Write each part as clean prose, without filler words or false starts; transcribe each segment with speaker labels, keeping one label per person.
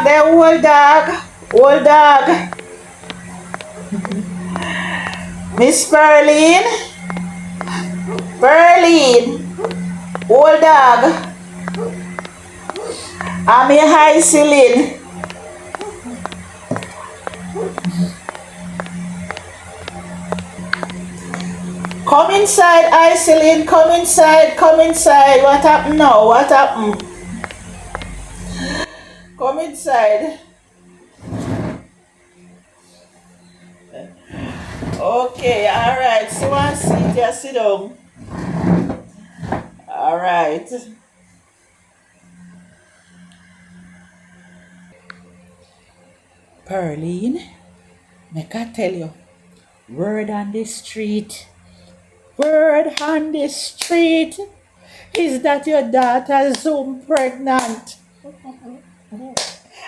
Speaker 1: dog there, old dog. Old dog. Miss Pearline. Pearline. Old dog. I'm here, hi, Celine. Come inside, hi, Celine. Come inside, come inside. What happened now? What happened? Come inside. Okay, alright. So one seat, just sit down. Alright. Pearline, make I tell you, word on the street. Word on the street is that your daughter Zoom pregnant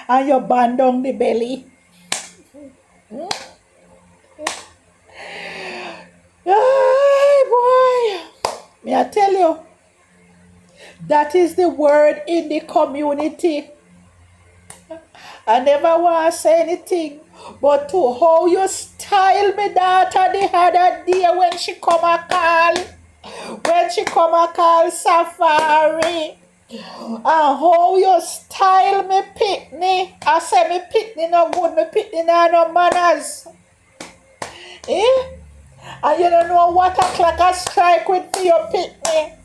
Speaker 1: and you band down the belly. Ay, boy. May I tell you, that is the word in the community. I never want to say anything, but to how you style me daughter the other day when she come a call. When she come a call Safari. And how you style me pitney. I say me pitney no good, me pitney no manners. Eh? And you don't know what o'clock I strike with for your pitney.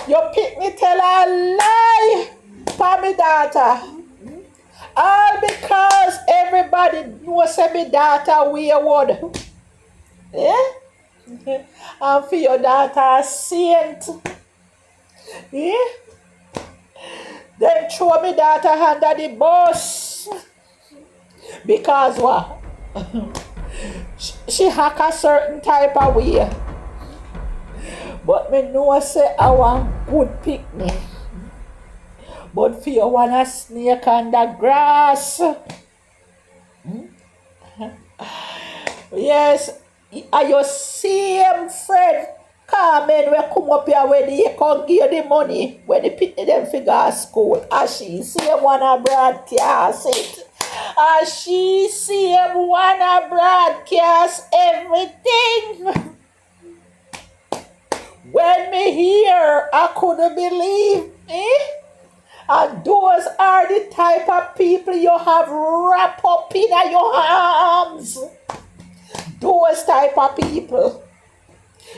Speaker 1: Your pitney tell a lie for me daughter. All because everybody knows say me daughter wayward. Yeah? And for your daughter saint. Yeah? Then throw me daughter under the bus. Because what? She hack a certain type of way. But me know say I want good picnic. But for you want a snake on the grass. Yes, are your same friend Carmen will come up here when they can give the money when they pick them figure school. And she same one a broadcast it. And she same one a broadcast everything. When me hear, I couldn't believe. And those are the type of people you have wrapped up in your arms. Those type of people.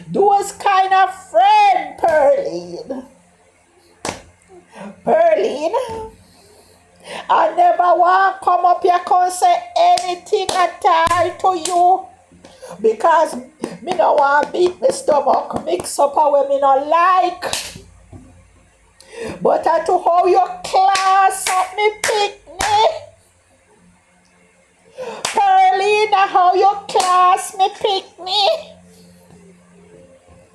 Speaker 1: Those kind of friend, Pearline. Pearline, I never want to come up here and say anything at all to you. Because me no want to beat my stomach, mix up what me no like. But I to how you class up me picnic. Pearline, how you class me picnic.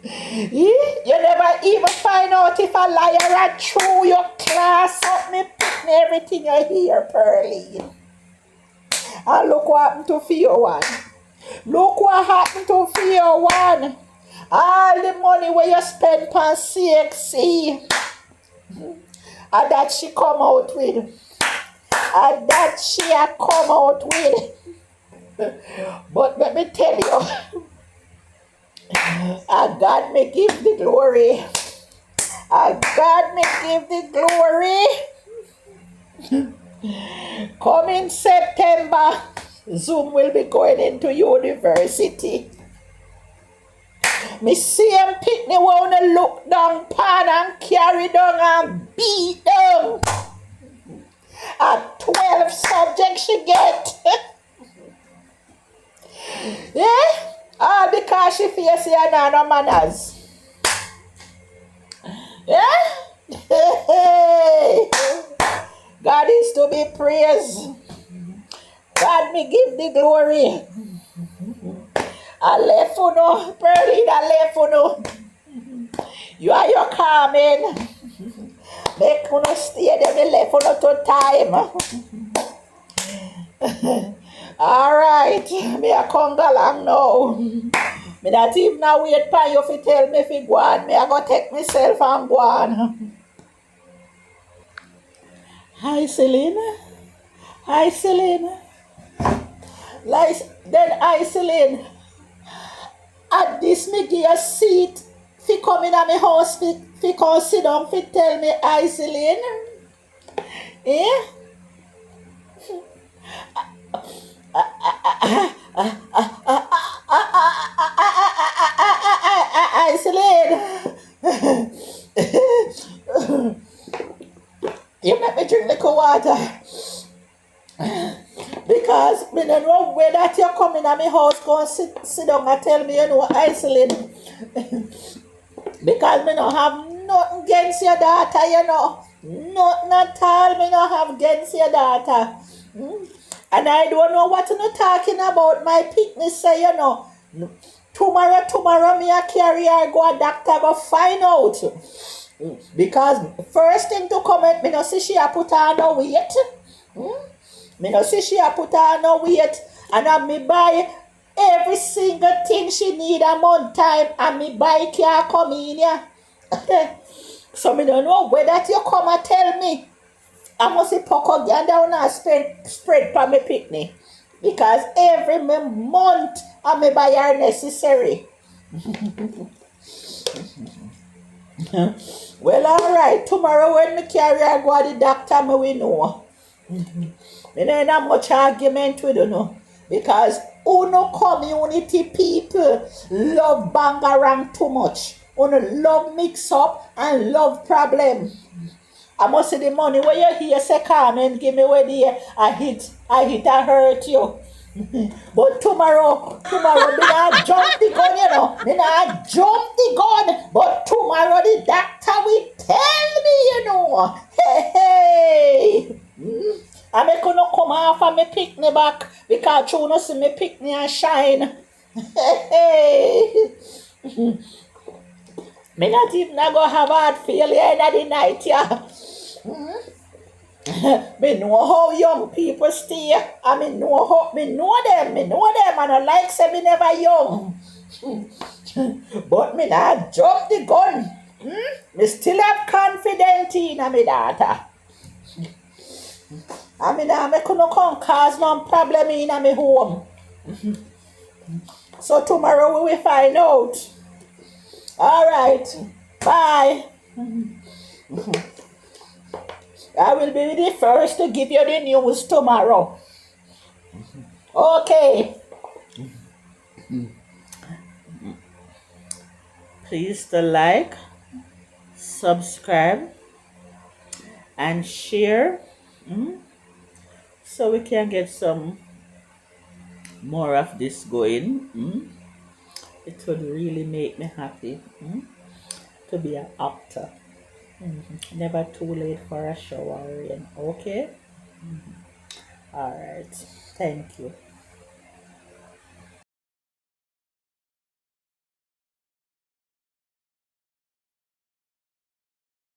Speaker 1: You never even find out if a liar are true. You class up me picnic everything you hear, Pearline. And look what happened to Fio one. Look what happened to Fio one. All the money where you spend on CXC. And that she come out with. And that she a come out with. But let me tell you, and God may give the glory. And God may give the glory. Coming September, Zoom will be going into university. Me see him pick me wanna look down pan and carry down and beat down. At 12 subjects she get. Yeah? All because she feels she had no manners. Yeah? God is to be praised. God me give the glory. I left for no, Pearline, I left for no. You are your Carmen. Make no stay there, me left for no to time. Alright, me a come along now. Me not even wait for you to tell me if you go on. Me I go take myself and go on. Hi, Celine. Iselin, like, then Iselin, at this me give a seat, fi come in at my house, fi come sit down, fi tell me Iselin, eh? Iselin, you make me drink liquor water. Because me don't know where that you're coming at my house, go and sit down and tell me you know Iselin. Because me don't have nothing against your daughter, you know. Nothing at all, me don't have against your daughter. Mm? And I don't know what you're talking about. My picnic say, you know. Tomorrow, me a carry her go a doctor go find out. Because first thing to comment, me no see she a put on no weight. Mm? Me no see she a put on no weight. And I me buy every single thing she need a month time. And me buy car come in here. So me don't know whether you come and tell me. I must see Poco get down and spread for me picnic. Because every month I may buy her necessary. Well, alright. Tomorrow when me carry her go to the doctor, me we know. Me don't have much argument with you know. Because uno community people love bangarang too much. Uno love mix up and love problem. I must see the money where you hear say come and give me where the I hurt you. But tomorrow, me not jump the gun, you know. Me not jump the gun. But tomorrow the doctor will tell me, you know. Hey, hey. I make no come off and me pick me back because you no see me pick me and shine. Hey, hey. Me not even go have heart failure in the night, yeah. Me know how young people stay. I me know them, and I like say me never young. But me not jump the gun. Me still have confidence in my daughter. I mean, I make no come cause no problem in my home. So tomorrow we will find out. All right. Bye. I will be the first to give you the news tomorrow. Okay. Please to like, subscribe, and share so we can get some more of this going. It would really make me happy to be an actor. Never too late for a shower. Okay? All right. Thank you.